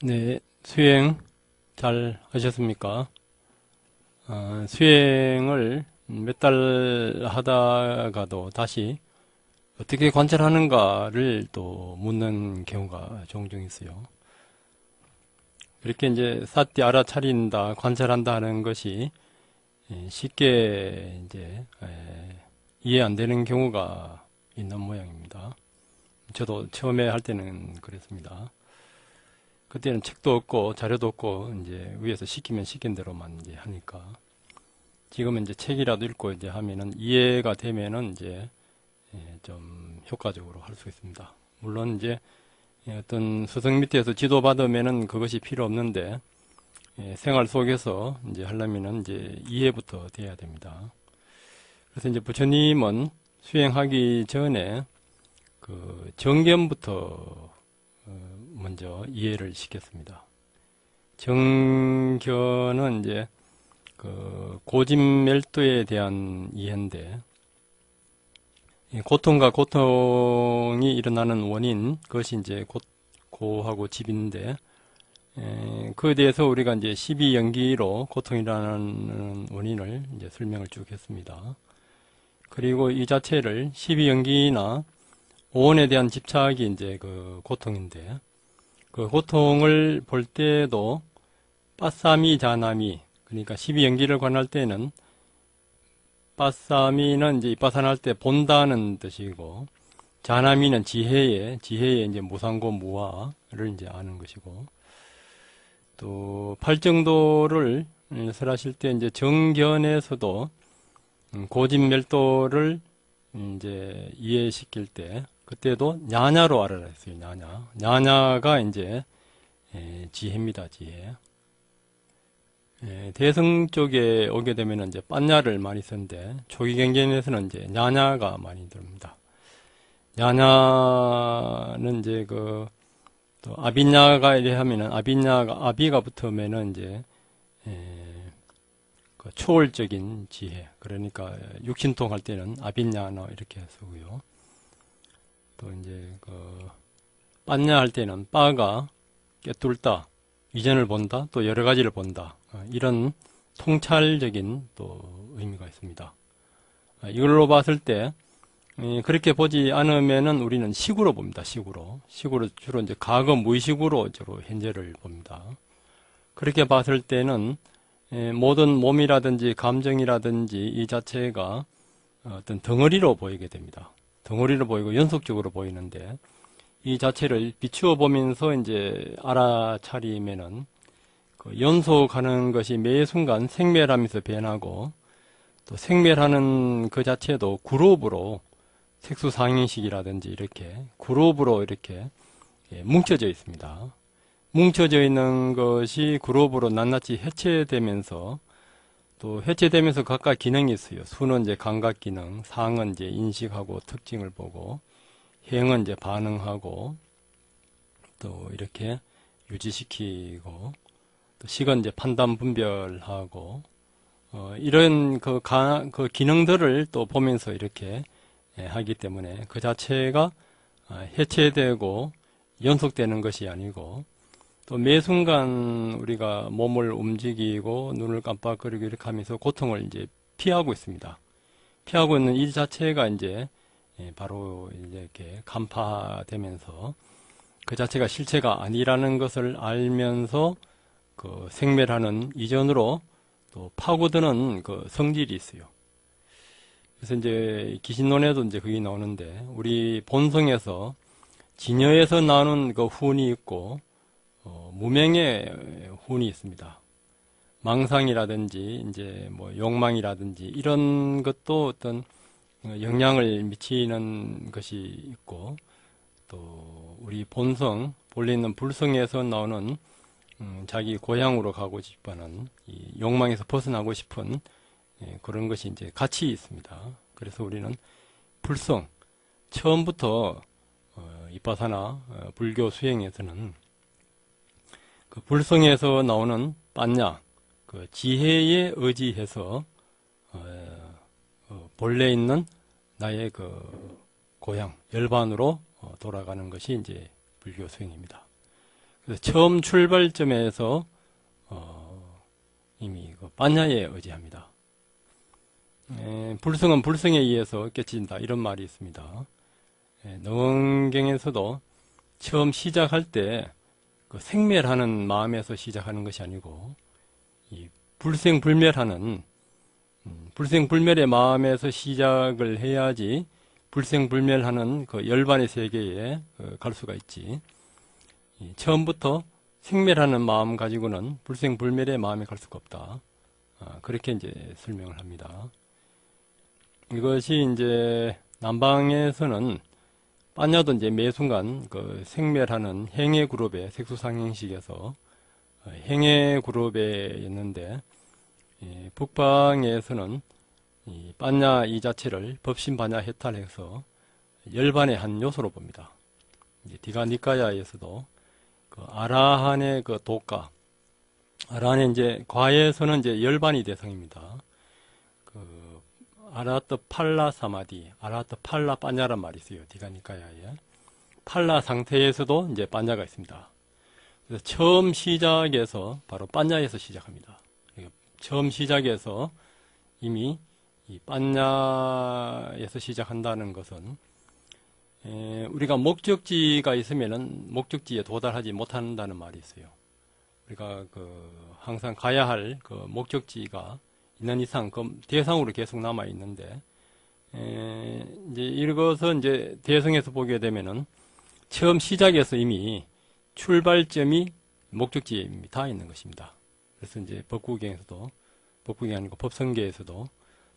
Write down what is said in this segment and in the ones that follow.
네, 수행 잘 하셨습니까? 수행을 몇 달 하다가도 다시 어떻게 관찰하는가를 또 묻는 경우가 종종 있어요. 그렇게 이제 삿디 알아차린다, 관찰한다 하는 것이 쉽게 이제 이해 안 되는 경우가 있는 모양입니다. 저도 처음에 할 때는 그랬습니다. 그때는 책도 없고 자료도 없고 이제 위에서 시키면 시킨 대로만 이제 하니까 지금은 이제 책이라도 읽고 이제 하면은 이해가 되면은 이제 좀 효과적으로 할 수 있습니다. 물론 이제 어떤 스승 밑에서 지도 받으면은 그것이 필요 없는데 생활 속에서 이제 하려면은 이제 이해부터 돼야 됩니다. 그래서 이제 부처님은 수행하기 전에 그 정견부터 먼저 이해를 시켰습니다. 정견은 이제 그 고집멸도에 대한 이해인데, 이 고통과 고통이 일어나는 원인, 그것이 이제 고하고 집인데, 그에 대해서 우리가 이제 12연기로 고통이라는 원인을 이제 설명을 쭉 했습니다. 그리고 이 자체를 12연기나 오온에 대한 집착이 이제 그 고통인데, 그 고통을 볼 때도 빠싸미 자나미, 그러니까 12연기를 관할 때는 빠싸미는 이제 이빠산할 때 본다는 뜻이고, 자나미는 지혜에 이제 무상고 무아를 이제 아는 것이고, 또 팔정도를 설하실 때 이제 정견에서도 고집멸도를 이제 이해시킬 때 그때도 냐냐로 알아라 했어요. 냐냐가 이제 지혜입니다. 지혜. 대승 쪽에 오게 되면 이제 빤냐를 많이 쓰는데 초기경전에서는 이제 냐냐가 많이 들립니다. 냐냐는 이제 또 아비냐가 이래 하면은 아비가 붙으면은 이제 그 초월적인 지혜, 그러니까 육신통 할 때는 아비냐나 이렇게 쓰고요. 또 이제 빤냐 할 때는 빠가 꿰뚫다, 이전을 본다, 또 여러 가지를 본다, 이런 통찰적인 또 의미가 있습니다. 이걸로 봤을 때 그렇게 보지 않으면은 우리는 식으로 봅니다. 식으로 주로 이제 과거 무의식으로 주로 현재를 봅니다. 그렇게 봤을 때는 모든 몸이라든지 감정이라든지 이 자체가 어떤 덩어리로 보이게 됩니다. 덩어리로 보이고 연속적으로 보이는데 이 자체를 비추어 보면서 이제 알아차리면은 그 연속하는 것이 매 순간 생멸하면서 변하고, 또 생멸하는 그 자체도 그룹으로 색수상행식이라든지 이렇게 그룹으로 이렇게 뭉쳐져 있습니다. 뭉쳐져 있는 것이 그룹으로 낱낱이 해체되면서, 또 해체되면서 각각 기능이 있어요. 수는 이제 감각 기능, 상은 이제 인식하고 특징을 보고, 행은 이제 반응하고, 또 이렇게 유지시키고, 또 식은 이제 판단 분별하고, 이런 그 기능들을 또 보면서 이렇게 하기 때문에 그 자체가 해체되고 연속되는 것이 아니고, 또 매 순간 우리가 몸을 움직이고 눈을 깜빡거리고 이렇게 하면서 고통을 이제 피하고 있습니다. 피하고 있는 이 자체가 이제 바로 이제 이렇게 간파되면서 그 자체가 실체가 아니라는 것을 알면서 그 생멸하는 이전으로 또 파고드는 그 성질이 있어요. 그래서 이제 기신론에도 이제 그게 나오는데, 우리 본성에서 진여에서 나오는 그 훈이 있고 무명의 훈이 있습니다. 망상이라든지 이제 뭐 욕망이라든지 이런 것도 어떤 영향을 미치는 것이 있고, 또 우리 본성 본래 있는 불성에서 나오는 자기 고향으로 가고 싶어하는 이 욕망에서 벗어나고 싶은 그런 것이 이제 같이 있습니다. 그래서 우리는 불성, 처음부터 이빠사나 불교 수행에서는 그 불성에서 나오는 빤냐, 그 지혜에 의지해서 본래 있는 나의 그 고향 열반으로 돌아가는 것이 이제 불교 수행입니다. 그래서 처음 출발점에서 이미 그 반야에 의지합니다. 불성은 불성에 의해서 깨친다 이런 말이 있습니다. 능원경에서도 처음 시작할 때 그 생멸하는 마음에서 시작하는 것이 아니고 이 불생불멸하는 불생불멸의 마음에서 시작을 해야지 불생불멸하는 그 열반의 세계에 갈 수가 있지. 처음부터 생멸하는 마음 가지고는 불생불멸의 마음에 갈 수가 없다. 그렇게 이제 설명을 합니다. 이것이 이제 남방에서는 빠냐도 이제 매 순간 그 생멸하는 행해 그룹의 색수상행식에서 행해 그룹에 있는데 북방에서는 이 빠냐 이 자체를 법신반야 해탈해서 열반의 한 요소로 봅니다. 이제 디가니카야에서도 그 아라한의 그 도가 아라한의 이제 과에서는 이제 열반이 대상입니다. 그 아라하트 팔라 사마디, 아라하트 팔라 빠냐란 말이 있어요. 디가니카야에. 팔라 상태에서도 이제 빠냐가 있습니다. 그래서 처음 시작에서 바로 빠냐에서 시작합니다. 처음 시작에서 이미 이 빠냐에서 시작한다는 것은 우리가 목적지가 있으면은 목적지에 도달하지 못한다는 말이 있어요. 우리가 그 항상 가야 할 그 목적지가 있는 이상 그 대상으로 계속 남아 있는데 이제 이것은 이제 대성에서 보게 되면은 처음 시작에서 이미 출발점이 목적지에 이미 다 있는 것입니다. 그래서 이제 법구경이 아니고 법성계에서도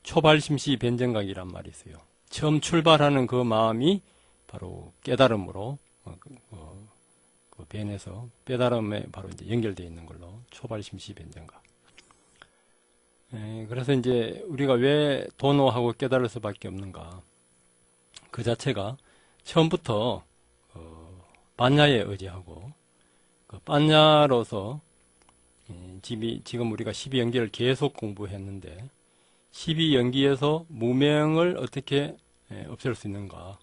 초발심시 변정각이란 말이 있어요. 처음 출발하는 그 마음이 바로 깨달음으로 그 변해서 깨달음에 바로 이제 연결되어 있는 걸로 초발심시 변정각. 그래서 이제 우리가 왜 도노하고 깨달을 수밖에 없는가? 그 자체가 처음부터 반야에 의지하고 그 반야로서 지금 우리가 12연기를 계속 공부했는데 12연기에서 무명을 어떻게 없앨 수 있는가?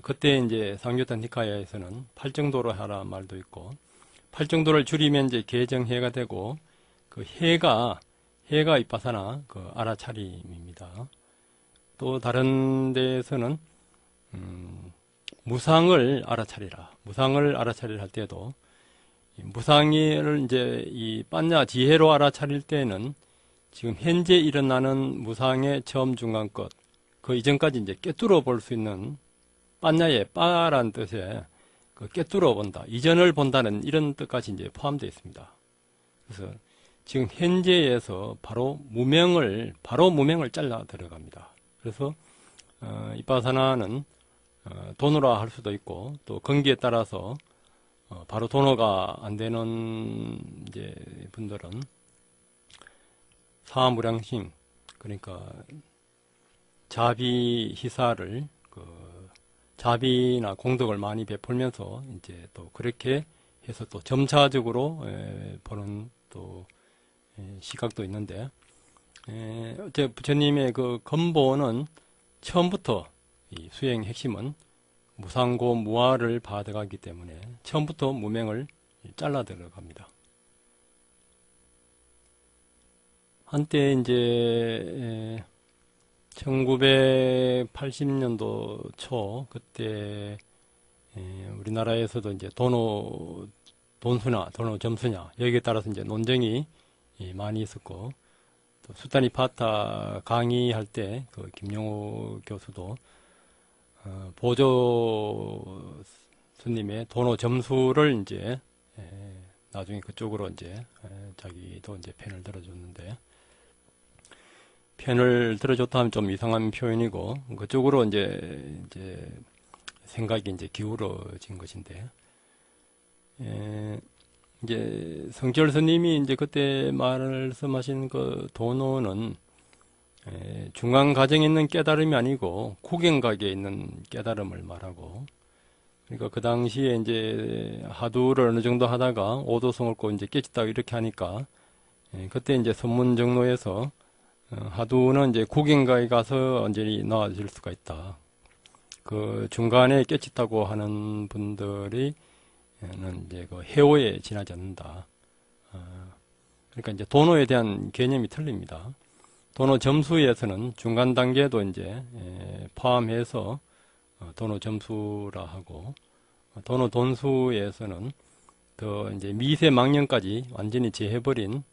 그때 이제 상교탄 니카야에서는 8정도로 하라 말도 있고 8정도를 줄이면 이제 개정해가 되고 그 해가 이빠사나 그 알아차림입니다. 또 다른 데에서는 무상을 알아차리라. 무상을 알아차리라 할 때도 무상을 이제 이 빠냐 지혜로 알아차릴 때는 지금 현재 일어나는 무상의 처음 중간 끝 그 이전까지 이제 꿰뚫어 볼 수 있는 빠냐의 빠란 뜻에 그 꿰뚫어 본다. 이전을 본다는 이런 뜻까지 이제 포함되어 있습니다. 그래서 지금 현재에서 바로 무명을 잘라 들어갑니다. 그래서 이빠사나는 도노라 할 수도 있고 또 건기에 따라서 바로 도노가 안 되는 이제 분들은 사무량심 그러니까 자비 희사를 자비나 공덕을 많이 베풀면서 이제 또 그렇게 해서 또 점차적으로 보는 또 시각도 있는데 어째 부처님의 그 근본은 처음부터 이 수행의 핵심은 무상고 무아를 받아가기 때문에 처음부터 무명을 잘라 들어갑니다. 한때 이제 1980년도 초 그때 우리나라에서도 이제 돈수냐 도노 점수냐 여기에 따라서 이제 논쟁이 많이 있었고 또 수타니파타 강의할 때 그 김용호 교수도 보조 스님의 도노 점수를 이제 나중에 그쪽으로 이제 자기도 이제 편을 들어줬는데 편을 들어줬다 하면 좀 이상한 표현이고 그쪽으로 이제 생각이 이제 기울어진 것인데 이제 성철 스님이 이제 그때 말씀하신 그 도노는 중간 과정에 있는 깨달음이 아니고 구경각에 있는 깨달음을 말하고 그러니까 그 당시에 이제 하두를 어느 정도 하다가 오도성을 꼭 이제 깨쳤다 이렇게 하니까 그때 이제 선문정로에서 하두는 이제 구경각에 가서 완전히 나아질 수가 있다. 그 중간에 깨쳤다고 하는 분들이 이제 그 해오에 지나지 않는다. 그러니까 이제 도노에 대한 개념이 틀립니다. 도노 점수에서는 중간 단계도 이제 포함해서 도노 점수라 하고, 도노 돈수에서는 더 이제 미세 망령까지 완전히 제해버린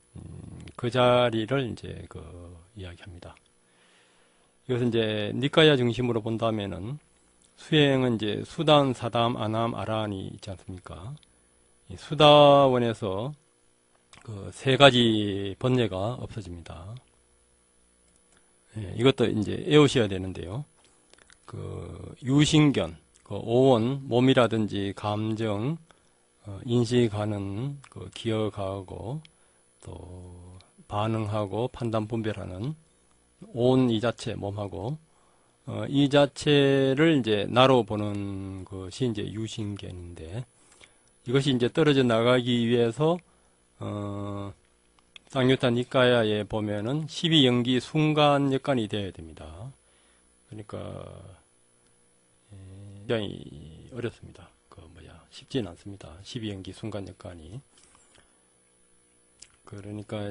그 자리를 이제 그 이야기합니다. 이것은 이제 니까야 중심으로 본다면은 수행은 이제 수단, 사담, 아남, 아라한이 있지 않습니까? 이 수다원에서 그 세 가지 번뇌가 없어집니다. 이것도 이제 외우셔야 되는데요. 그 유신견, 그 오원, 몸이라든지 감정, 인식하는, 그 기억하고, 또 반응하고 판단 분별하는 온 이 자체, 몸하고, 이 자체를 이제 나로 보는 것이 이제 유신견인데, 이것이 이제 떨어져 나가기 위해서, 쌍유타 니까야에 보면은 12연기 순간 역관이 되어야 됩니다. 그러니까, 굉장히 어렵습니다. 쉽지는 않습니다. 12연기 순간 역관이. 그러니까,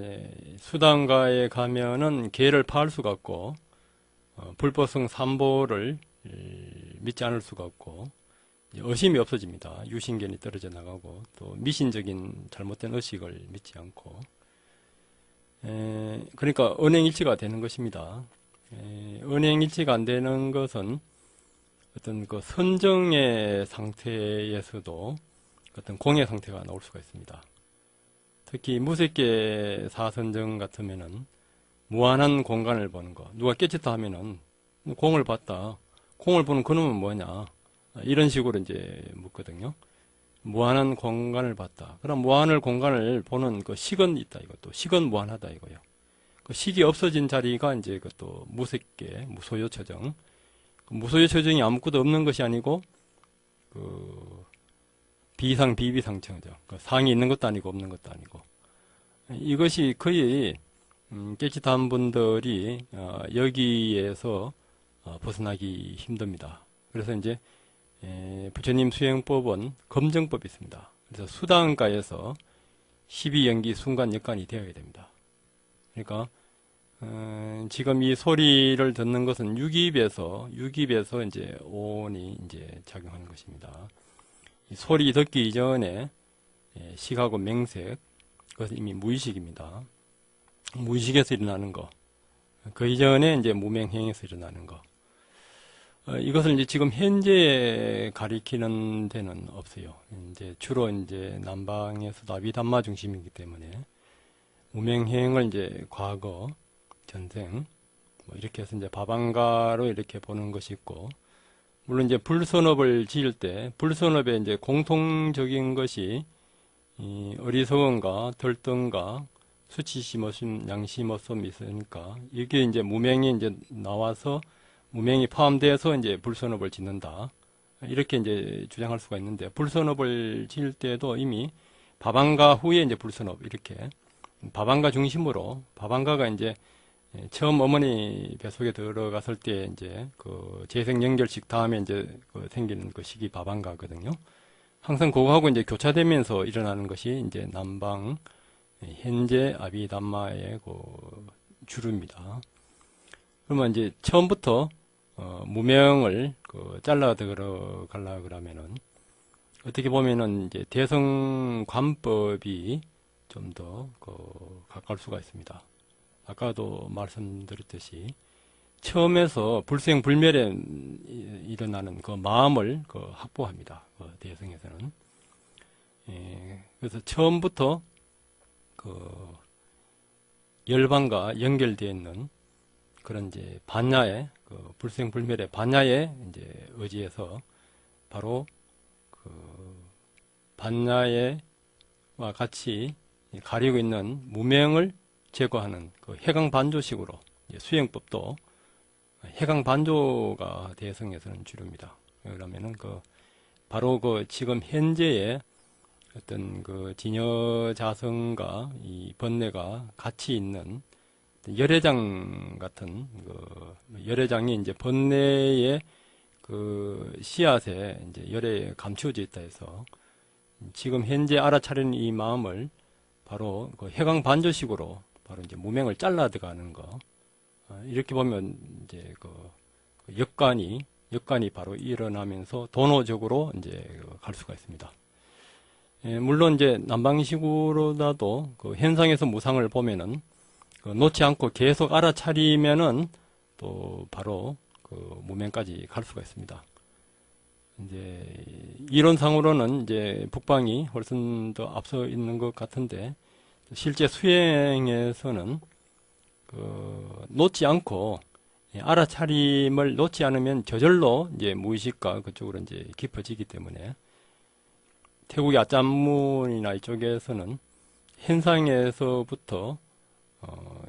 수단가에 가면은 계를 파할 수가 없고, 불법성 삼보를 믿지 않을 수가 없고, 의심이 없어집니다. 유신견이 떨어져 나가고, 또 미신적인 잘못된 의식을 믿지 않고, 그러니까 언행일치가 되는 것입니다. 언행일치가 안 되는 것은 어떤 그 선정의 상태에서도 어떤 공의 상태가 나올 수가 있습니다. 특히 무색계 사선정 같으면은 무한한 공간을 보는 거. 누가 깨쳤다 하면은 공을 봤다. 공을 보는 그놈은 뭐냐? 이런 식으로 이제 묻거든요. 무한한 공간을 봤다. 그럼 무한한 공간을 보는 그 식은 있다. 이것도 식은 무한하다 이거요. 그 식이 없어진 자리가 이제 그것도 무색계, 무소유처정. 그 무소유처정이 아무것도 없는 것이 아니고 그 비상 비비상처정. 그 상이 있는 것도 아니고 없는 것도 아니고. 이것이 거의 깨끗한 분들이 여기에서 벗어나기 힘듭니다. 그래서 이제 부처님 수행법은 검정법이 있습니다. 그래서 수단가에서 12연기 순간 역관이 되어야 됩니다. 그러니까 지금 이 소리를 듣는 것은 육입에서 이제 오온이 이제 작용하는 것입니다. 이 소리 듣기 이전에 식하고 맹색, 그것은 이미 무의식입니다. 무의식에서 일어나는 거. 그 이전에 이제 무명행에서 일어나는 거. 이것을 이제 지금 현재 가리키는 데는 없어요. 이제 주로 이제 남방에서도 아비담마 중심이기 때문에 무명행을 이제 과거, 전생, 뭐 이렇게 해서 이제 바방가로 이렇게 보는 것이 있고, 물론 이제 불선업을 지을 때 불선업에 이제 공통적인 것이 이 어리석음과 덜뜸과 수치심없음, 양심없음이 있으니까 이게 이제 무명이 이제 나와서 무명이 포함되어서 이제 불선업을 짓는다. 이렇게 이제 주장할 수가 있는데, 불선업을 지을 때도 이미 바방가 후에 이제 불선업, 이렇게 바방가 중심으로, 바방가가 이제 처음 어머니 뱃속에 들어갔을 때 이제 그 재생 연결식 다음에 이제 그 생기는 그 시기 바방가거든요. 항상 그거하고 이제 교차되면서 일어나는 것이 이제 남방 현재 아비담마의 그 주류입니다. 그러면 이제 처음부터 무명을 잘라 들어가려 그러면은 어떻게 보면은 이제 대성관법이 좀 더 가까울 수가 있습니다. 아까도 말씀드렸듯이 처음에서 불생불멸에 일어나는 그 마음을 확보합니다. 대성에서는. 그래서 처음부터 열반과 연결되어 있는 그런 이제 반야의 불생불멸의 반야의 이제 의지에서 바로 반야와 같이 가리고 있는 무명을 제거하는 해강반조식으로 수행법도 해강반조가 대성에서는 주류입니다. 그러면은 바로 지금 현재의 어떤 진여자성과 이 번뇌가 같이 있는 열애장 같은 열애장이 이제 번뇌의 씨앗에 이제 열에 감추어져 있다 해서 지금 현재 알아차리는 이 마음을 바로 그 해강 반조식으로 바로 이제 무명을 잘라 들어가는 거. 이렇게 보면 이제 그 역관이 바로 일어나면서 도노적으로 이제 갈 수가 있습니다. 물론 이제 남방식으로라도 그 현상에서 무상을 보면은 그 놓지 않고 계속 알아차리면은 또 바로 그 무명까지 갈 수가 있습니다. 이제 이론상으로는 이제 북방이 훨씬 더 앞서 있는 것 같은데 실제 수행에서는 그 놓지 않고 알아차림을 놓지 않으면 저절로 이제 무의식과 그쪽으로 이제 깊어지기 때문에 태국의 아짠문이나 이쪽에서는 현상에서부터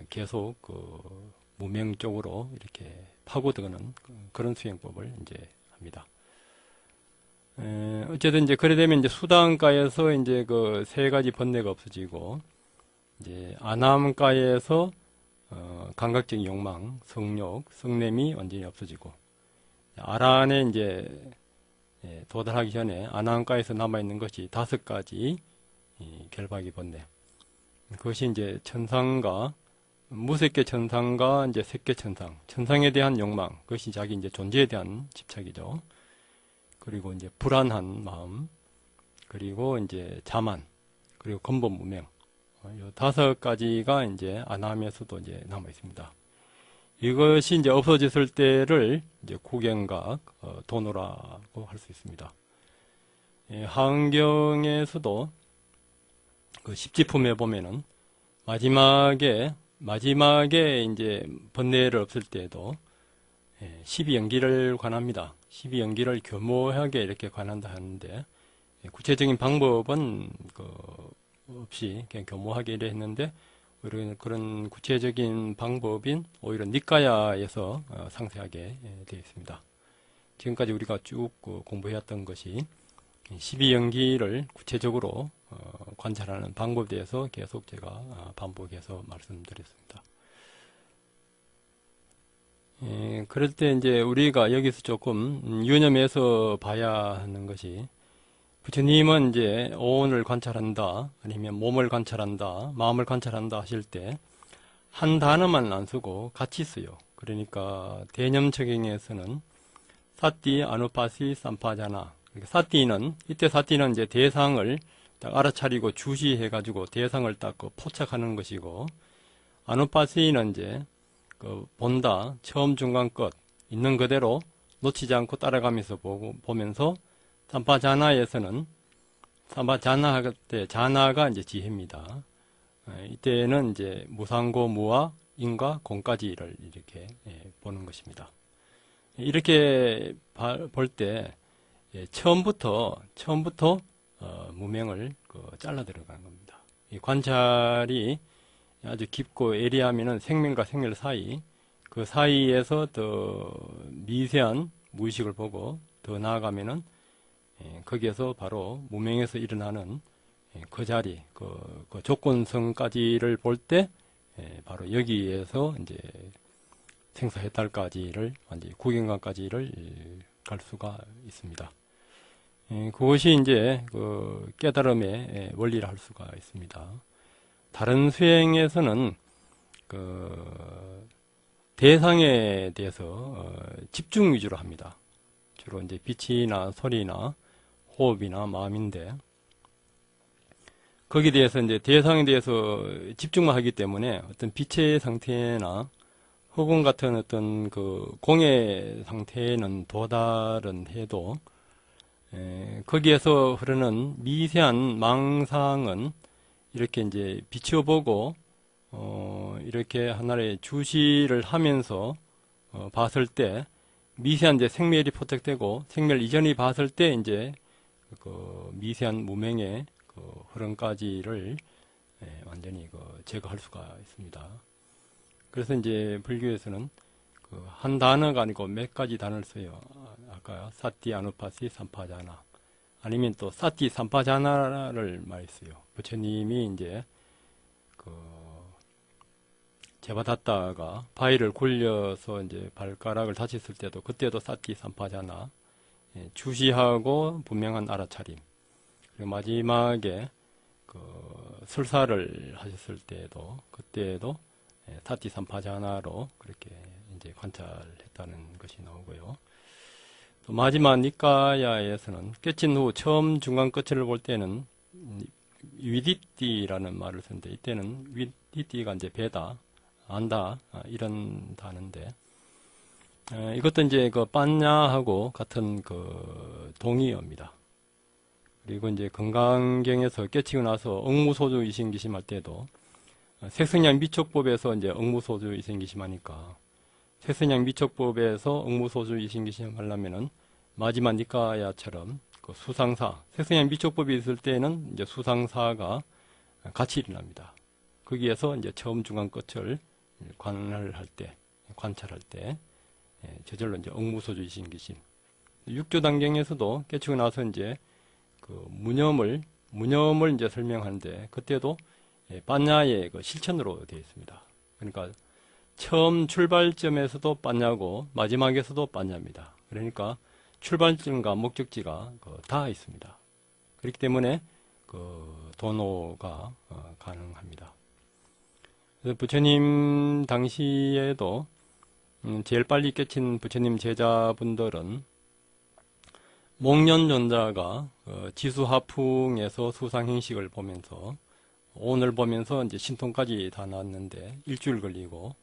계속 그 무명 쪽으로 이렇게 파고드는 그런 수행법을 이제 합니다. 어쨌든 이제 그래 되면 이제 수단가에서 이제 그 세 가지 번뇌가 없어지고 이제 아남가에서 감각적인 욕망, 성욕, 성냄이 완전히 없어지고 아란에 이제 도달하기 전에 아나함가에서 남아있는 것이 5가지 결박이 번뇌. 그것이 이제 천상과 무색계 천상과 이제 색계 천상, 천상에 대한 욕망, 그것이 자기 이제 존재에 대한 집착이죠. 그리고 이제 불안한 마음, 그리고 이제 자만, 그리고 근본 무명. 이 5가지가 이제 아나함에서도 이제 남아 있습니다. 이것이 이제 없어졌을 때를 이제 구경각, 도노라고 할 수 있습니다. 하은경에서도 그 십지품에 보면은 마지막에 이제 번뇌를 없을 때에도 12연기를 관합니다. 12연기를 교모하게 이렇게 관한다 하는데 구체적인 방법은 없이 그냥 교모하게 이래 했는데 오히려 그런 구체적인 방법인 오히려 니까야에서 상세하게 되어 있습니다. 지금까지 우리가 쭉 공부해왔던 것이 12연기를 구체적으로 관찰하는 방법에 대해서 계속 제가 반복해서 말씀드렸습니다. 그럴 때 이제 우리가 여기서 조금 유념해서 봐야 하는 것이 부처님은 이제 오온을 관찰한다, 아니면 몸을 관찰한다, 마음을 관찰한다 하실 때 한 단어만 안 쓰고 같이 써요. 그러니까 대념처경에서는 사띠, 아누파시, 삼파자나. 사띠는 이때 사띠는 이제 대상을 딱 알아차리고 주시해가지고 대상을 딱 포착하는 것이고, 아누파시는 이제 본다, 처음, 중간, 끝 있는 그대로 놓치지 않고 따라가면서 보면서 삼파자나에서는 삼파자나 할 때 자나가 이제 지혜입니다. 이때는 이제 무상고, 무와, 인과, 공까지를 이렇게 보는 것입니다. 이렇게 볼 때 처음부터 무명을 잘라 들어가는 겁니다. 이 관찰이 아주 깊고 예리하면은 생명과 생멸 사이, 그 사이에서 더 미세한 무의식을 보고 더 나아가면은 거기에서 바로 무명에서 일어나는 그 자리, 그 조건성까지를 볼 때 바로 여기에서 이제 생사해탈까지를 완전히 구경강까지를 갈 수가 있습니다. 그것이 이제 그 깨달음의 원리를 할 수가 있습니다. 다른 수행에서는 그 대상에 대해서 집중 위주로 합니다. 주로 이제 빛이나 소리나 호흡이나 마음인데 거기에 대해서 이제 대상에 대해서 집중만 하기 때문에 어떤 빛의 상태나 허공 같은 어떤 그 공의 상태에는 도달은 해도 거기에서 흐르는 미세한 망상은 이렇게 이제 비춰보고 이렇게 하나의 주시를 하면서 봤을 때 미세한 이제 생멸이 포착되고 생멸 이전이 봤을 때 이제 그 미세한 무명의 그 흐름까지를 완전히 제거할 수가 있습니다. 그래서 이제 불교에서는 그 한 단어가 아니고 몇 가지 단어를 써요. 아까 사띠, 아누파시, 삼파자나, 아니면 또 사띠, 삼파자나를 많이 써요. 부처님이 이제 그 제바다tta가 바위를 굴려서 이제 발가락을 다쳤을 때도 그때도 사띠, 삼파자나 주시하고 분명한 알아차림. 그리고 마지막에 그 설사를 하셨을 때에도 그때에도 타티 삼파자나로 그렇게 이제 관찰했다는 것이 나오고요. 또 마지막 니까야에서는 깨친 후 처음 중간 끝을 볼 때는 위디띠라는 말을 쓰는데, 이때는 위디띠가 이제 배다, 안다, 이런 단어인데, 이것도 이제 그 빤냐하고 같은 그 동의어입니다. 그리고 이제 건강경에서 깨치고 나서 억무소주 이신기심할 때도 색성량 미촉법에서 이제 억무소주 이신기심하니까 색성량 미촉법에서 억무소주 이신기심하려면은 마지막 니까야처럼 그 수상사, 색성량 미촉법이 있을 때는 이제 수상사가 같이 일어납니다. 거기에서 이제 처음 중간 끝을 관찰할 때 저절로 이제 억무소주 이신기심. 육조단경에서도 깨치고 나서 이제 그 무념을 이제 설명하는데, 그때도 빤냐의 그 실천으로 되어 있습니다. 그러니까 처음 출발점에서도 빤냐고 마지막에서도 빤냐입니다. 그러니까 출발점과 목적지가 다 있습니다. 그렇기 때문에 그 도노가 가능합니다. 그래서 부처님 당시에도 제일 빨리 깨친 부처님 제자분들은 목련존자가 지수하풍에서 수상행식을 보면서 오늘 보면서 이제 신통까지 다 나왔는데 일주일 걸리고,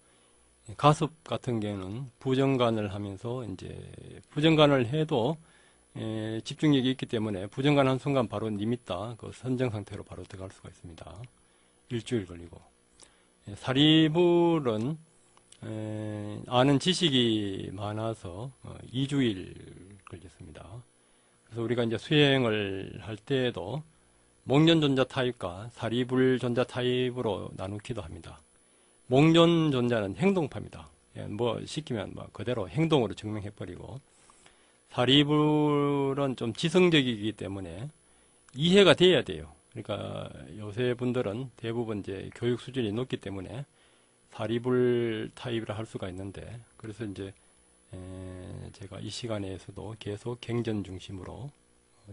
가습 같은 경우는 부정관을 하면서 이제 부정관을 해도 집중력이 있기 때문에 부정관 한 순간 바로 니미tta 그 선정 상태로 바로 들어갈 수가 있습니다. 일주일 걸리고, 사리불은 아는 지식이 많아서 2주일 걸렸습니다. 그래서 우리가 이제 수행을 할 때에도 목련존자 타입과 사리불존자 타입으로 나누기도 합니다. 목련존자는 행동파입니다. 뭐 시키면 뭐 그대로 행동으로 증명해버리고, 사리불은 좀 지성적이기 때문에 이해가 돼야 돼요. 그러니까 요새 분들은 대부분 이제 교육 수준이 높기 때문에 사리불 타입이라 할 수가 있는데, 그래서 이제 제가 이 시간에서도 계속 갱전 중심으로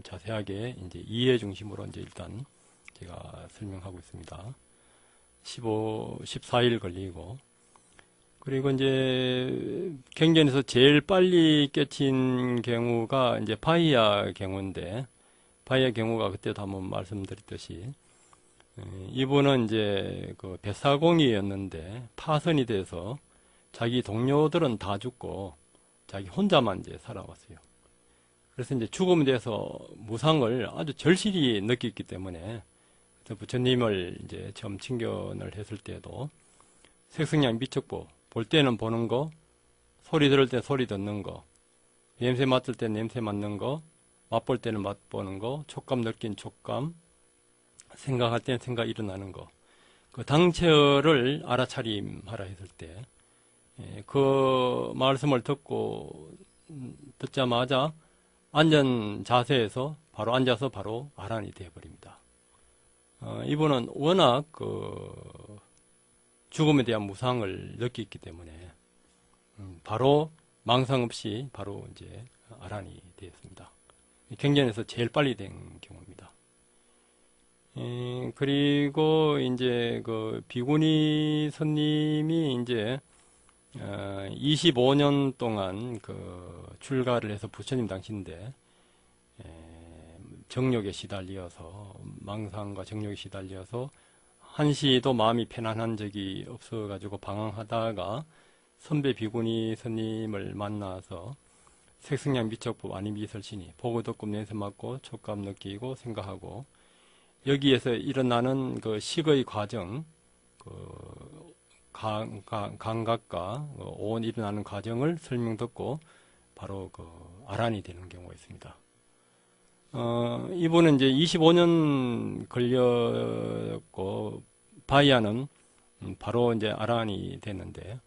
자세하게 이제 이해 중심으로 이제 일단 제가 설명하고 있습니다. 14일 걸리고, 그리고 이제 갱전에서 제일 빨리 깨친 경우가 이제 바이야 경우인데, 바이야 경우가 그때도 한번 말씀드렸듯이 이분은 이제 그 뱃사공이었는데 파선이 돼서 자기 동료들은 다 죽고 자기 혼자만 이제 살아왔어요. 그래서 이제 죽음에 대해서 무상을 아주 절실히 느꼈기 때문에, 그래서 부처님을 이제 처음 친견을 했을 때도 색성량 미척보, 볼 때는 보는 거, 소리 들을 때 소리 듣는 거, 냄새 맡을 때 냄새 맡는 거, 맛볼 때는 맛보는 거, 촉감 느낀 촉감, 생각할 때는 생각 일어나는 거, 그 당처를 알아차림하라 했을 때, 그 말씀을 듣자마자 앉은 자세에서 바로 앉아서 바로 아란이 되어버립니다. 이분은 워낙 그 죽음에 대한 무상을 느꼈기 때문에 바로 망상 없이 바로 이제 아란이 되었습니다. 경전에서 제일 빨리 된 경우입니다. 그리고 이제 그 비구니 스님이 이제 25년 동안 그 출가를 해서 부처님 당시인데 정욕에 시달려서, 망상과 정욕에 시달려서 한시도 마음이 편안한 적이 없어가지고 방황하다가 선배 비구니 스님을 만나서 색성량 미척법 아니미설신이 보고 듣고 냄새 맡고 촉감 느끼고 생각하고, 여기에서 일어나는 그 식의 과정, 그 감각과 온 일어나는 과정을 설명 듣고 바로 그 아란이 되는 경우가 있습니다. 이분은 이제 25년 걸렸고, 바이아는 바로 이제 아란이 됐는데,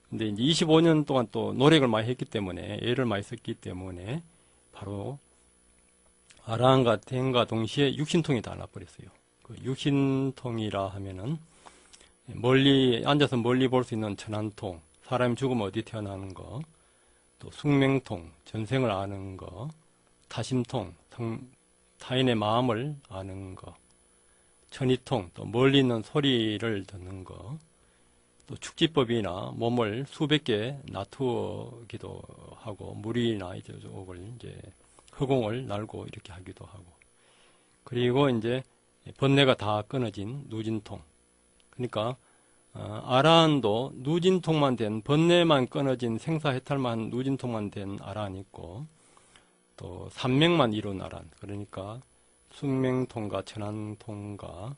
근데 이제 25년 동안 또 노력을 많이 했기 때문에, 애를 많이 썼기 때문에 바로 아란과 됨과 동시에 육신통이 다 나버렸어요. 그 육신통이라 하면은 멀리 앉아서 멀리 볼 수 있는 천안통, 사람이 죽으면 어디 태어나는 거, 또 숙명통, 전생을 아는 거, 타심통, 타인의 마음을 아는 거, 천이통, 또 멀리 있는 소리를 듣는 거, 또 축지법이나 몸을 수백 개 놔두기도 하고, 물이나 이쪽을 이제 허공을 날고 이렇게 하기도 하고, 그리고 이제 번뇌가 다 끊어진 누진통. 그러니까 아라한도 누진통만 된, 번뇌만 끊어진 생사해탈만 누진통만 된 아라한이 있고, 또 삼명만 이룬 아라한, 그러니까 숙명통과 천안통과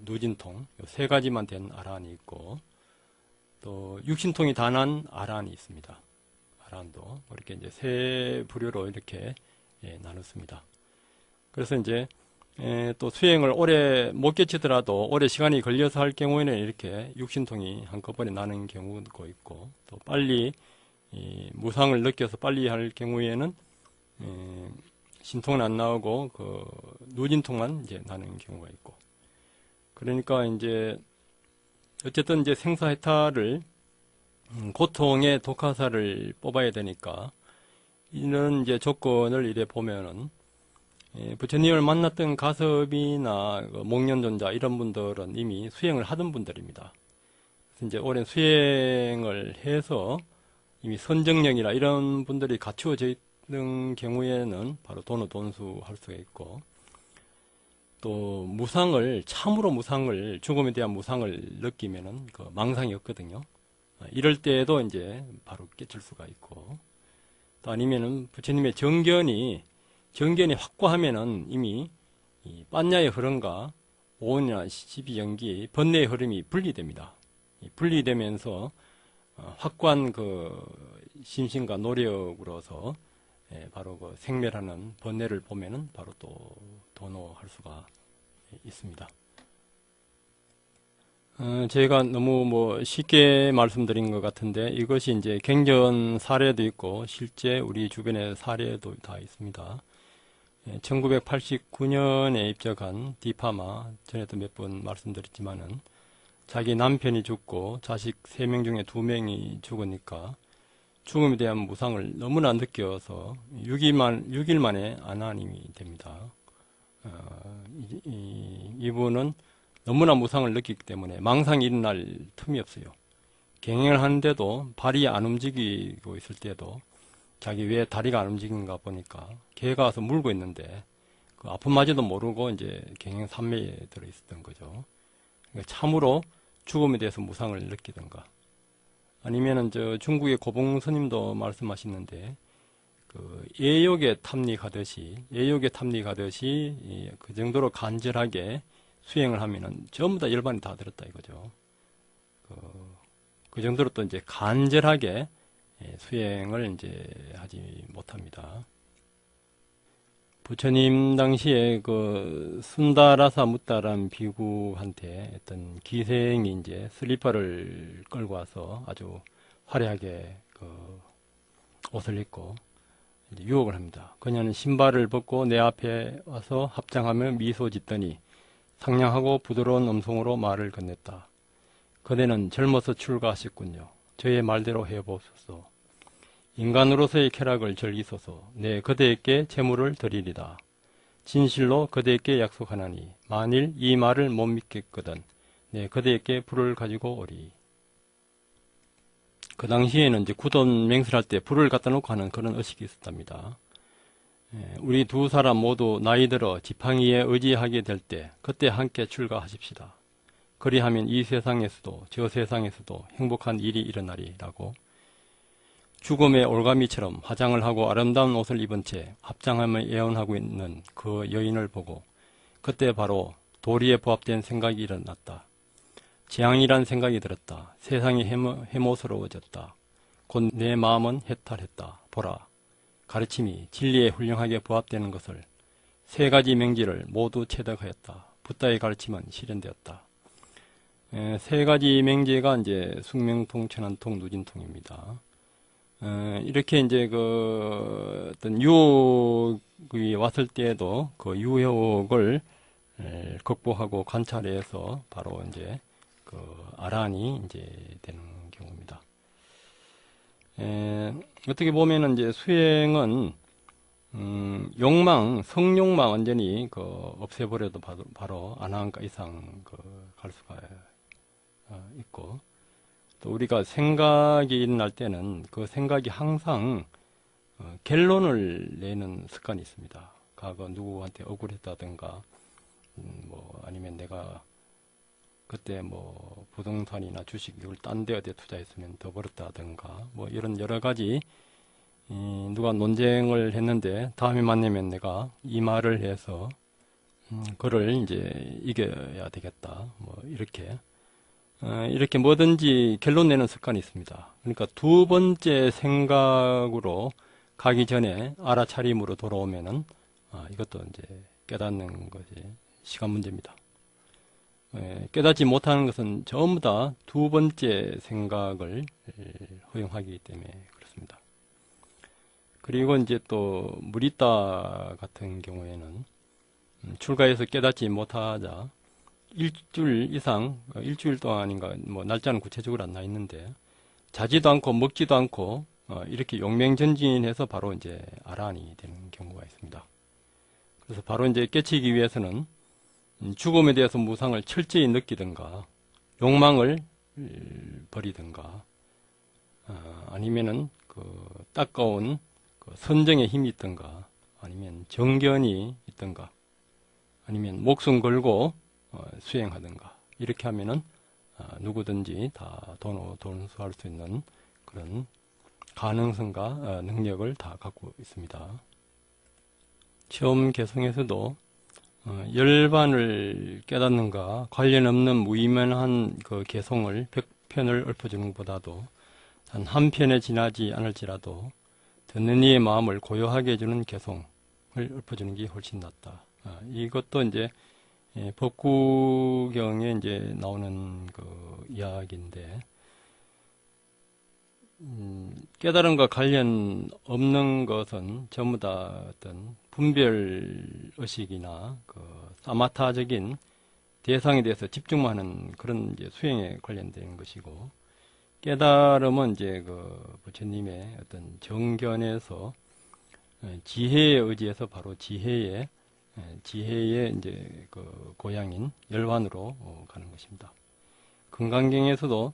누진통, 이 세 가지만 된 아라한이 있고, 또 육신통이 다 난 아라한이 있습니다. 아라한도 이렇게 이제 세 부류로 이렇게 나눴습니다. 그래서 이제 또 수행을 오래 못 깨치더라도 오래 시간이 걸려서 할 경우에는 이렇게 육신통이 한꺼번에 나는 경우도 있고, 또 빨리 무상을 느껴서 빨리 할 경우에는 신통은 안 나오고 그 누진통만 이제 나는 경우가 있고, 그러니까 이제 어쨌든 이제 생사해탈을 고통의 독화사를 뽑아야 되니까 이런 이제 조건을 이래 보면은 부처님을 만났던 가섭이나 목련존자 이런 분들은 이미 수행을 하던 분들입니다. 그래서 이제 오랜 수행을 해서 이미 선정력이나 이런 분들이 갖추어져 있는 경우에는 바로 돈수 할 수가 있고, 또 무상을, 참으로 무상을, 죽음에 대한 무상을 느끼면은 그 망상이 없거든요. 이럴 때에도 이제 바로 깨칠 수가 있고, 또 아니면은 부처님의 정견이 확고하면은 이미 이般냐의 흐름과 오온이나 십이연기, 번뇌의 흐름이 분리됩니다. 분리되면서 확고한 그 심신과 노력으로서 바로 그 생멸하는 번뇌를 보면은 바로 또 도노할 수가 있습니다. 제가 너무 쉽게 말씀드린 것 같은데, 이것이 이제 갱전 사례도 있고 실제 우리 주변의 사례도 다 있습니다. 1989년에 입적한 디파마, 전에도 몇 번 말씀드렸지만은 자기 남편이 죽고 자식 3명 중에 2명이 죽으니까 죽음에 대한 무상을 너무나 느껴서 6일 만에 안하님이 됩니다. 이분은 너무나 무상을 느끼기 때문에 망상이 일어날 틈이 없어요. 경행을 하는데도 발이 안 움직이고 있을 때도 자기 왜 다리가 안 움직이는가 보니까 개가 와서 물고 있는데 그 아픔마저도 모르고 이제 경행 산매에 들어 있었던 거죠. 그러니까 참으로 죽음에 대해서 무상을 느끼던가, 아니면은 저 중국의 고봉 스님도 말씀하시는데 그 예욕에 탐닉하듯이 그 정도로 간절하게 수행을 하면은 전부 다 열반이 다 들었다 이거죠. 그 정도로 또 이제 간절하게 수행을 이제 하지 못합니다. 부처님 당시에 그 순다라사 묻다란 비구한테 어떤 기생이 이제 슬리퍼를 끌고 와서 아주 화려하게 그 옷을 입고 이제 유혹을 합니다. 그녀는 신발을 벗고 내 앞에 와서 합장하며 미소 짓더니 상냥하고 부드러운 음성으로 말을 건넸다. 그대는 젊어서 출가하셨군요. 저의 말대로 해보소서. 인간으로서의 쾌락을 즐기소서. 내 그대에게 재물을 드리리다. 진실로 그대에게 약속하나니 만일 이 말을 못 믿겠거든 내 그대에게 불을 가지고 오리. 그 당시에는 이제 구돈 맹세할 때 불을 갖다 놓고 하는 그런 의식이 있었답니다. 우리 두 사람 모두 나이 들어 지팡이에 의지하게 될 때 그때 함께 출가하십시다. 그리하면 이 세상에서도 저 세상에서도 행복한 일이 일어나리라고 죽음의 올가미처럼 화장을 하고 아름다운 옷을 입은 채 합장하며 예언하고 있는 그 여인을 보고 그때 바로 도리에 부합된 생각이 일어났다. 재앙이란 생각이 들었다. 세상이 해모스러워졌다. 곧 내 마음은 해탈했다. 보라. 가르침이 진리에 훌륭하게 부합되는 것을 세 가지 명제를 모두 체득하였다. 붓다의 가르침은 실현되었다. 세 가지 명제가 이제 숙명통, 천안통, 누진통입니다. 이렇게 이제 그 어떤 유혹이 왔을 때에도 그 유혹을 극복하고 관찰해서 바로 이제 그 아란이 이제 되는 경우입니다. 어떻게 보면은 이제 수행은 욕망, 성욕망 완전히 없애버려도 바로 아나한가 이상 갈 수가 있고, 또 우리가 생각이 일어날 때는 그 생각이 항상 결론을 내는 습관이 있습니다. 과거 누구한테 억울했다든가, 뭐 아니면 내가 그때 뭐 부동산이나 주식 이걸 딴 데 어디 투자했으면 더 벌었다든가, 뭐 이런 여러 가지 누가 논쟁을 했는데 다음에 만나면 내가 이 말을 해서 그를 이제 이겨야 되겠다. 뭐 이렇게 뭐든지 결론 내는 습관이 있습니다. 그러니까 두 번째 생각으로 가기 전에 알아차림으로 돌아오면은 이것도 이제 깨닫는 것이 시간 문제입니다. 깨닫지 못하는 것은 전부 다 두 번째 생각을 허용하기 때문에 그렇습니다. 그리고 이제 또 무리따 같은 경우에는 출가해서 깨닫지 못하자 일주일 이상, 일주일 동안인가, 뭐 날짜는 구체적으로 안 나 있는데 자지도 않고 먹지도 않고 이렇게 용맹전진해서 바로 이제 아란이 되는 경우가 있습니다. 그래서 바로 이제 깨치기 위해서는 죽음에 대해서 무상을 철저히 느끼든가 욕망을 버리든가 아니면은 따가운 선정의 힘이 있든가 아니면 정견이 있든가 아니면 목숨 걸고 수행하든가 이렇게 하면은 누구든지 다 돈수할 수 있는 그런 가능성과 능력을 다 갖고 있습니다. 처음 개성에서도 열반을 깨닫는가 관련 없는 무의미한 그 개성을 100편을 읊어주는 것보다도 단 한 편에 지나지 않을지라도 듣는 이의 마음을 고요하게 해주는 개성을 읊어주는 게 훨씬 낫다. 이것도 이제 법구경에 이제 나오는 그 이야기인데 깨달음과 관련 없는 것은 전부 다 어떤 분별의식이나 사마타적인 대상에 대해서 집중하는 그런 이제 수행에 관련된 것이고, 깨달음은 이제 부처님의 어떤 정견에서 지혜에 의지해서 바로 지혜의 이제 고향인 열반으로 가는 것입니다. 금강경에서도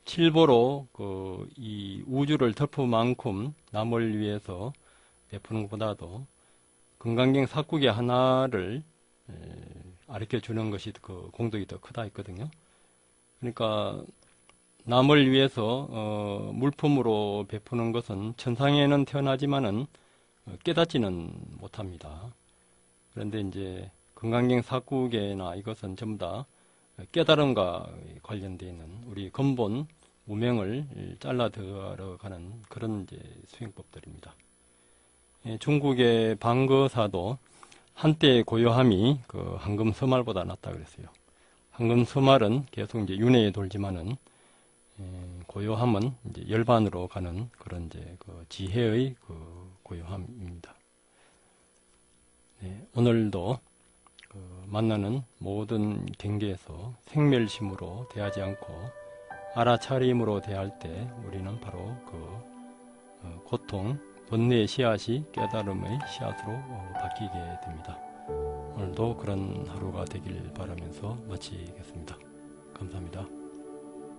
칠보로 이 우주를 덮을 만큼 남을 위해서 베푸는 것보다도 금강경 사국의 하나를 가르쳐 주는 것이 공덕이 더 크다 했거든요. 그러니까 남을 위해서 물품으로 베푸는 것은 천상에는 태어나지만은 깨닫지는 못합니다. 그런데 이제 금강경 사국에나 이것은 전부 다 깨달음과 관련되어 있는 우리 근본 무명을 잘라 들어가는 그런 이제 수행법들입니다. 중국의 방거사도 한때의 고요함이 황금 서말보다 낫다 그랬어요. 황금 서말은 계속 이제 윤회에 돌지만은 고요함은 이제 열반으로 가는 그런 이제 지혜의 고요함입니다. 네, 오늘도 만나는 모든 경계에서 생멸심으로 대하지 않고 알아차림으로 대할 때 우리는 바로 고통, 번뇌의 씨앗이 깨달음의 씨앗으로 바뀌게 됩니다. 오늘도 그런 하루가 되길 바라면서 마치겠습니다. 감사합니다.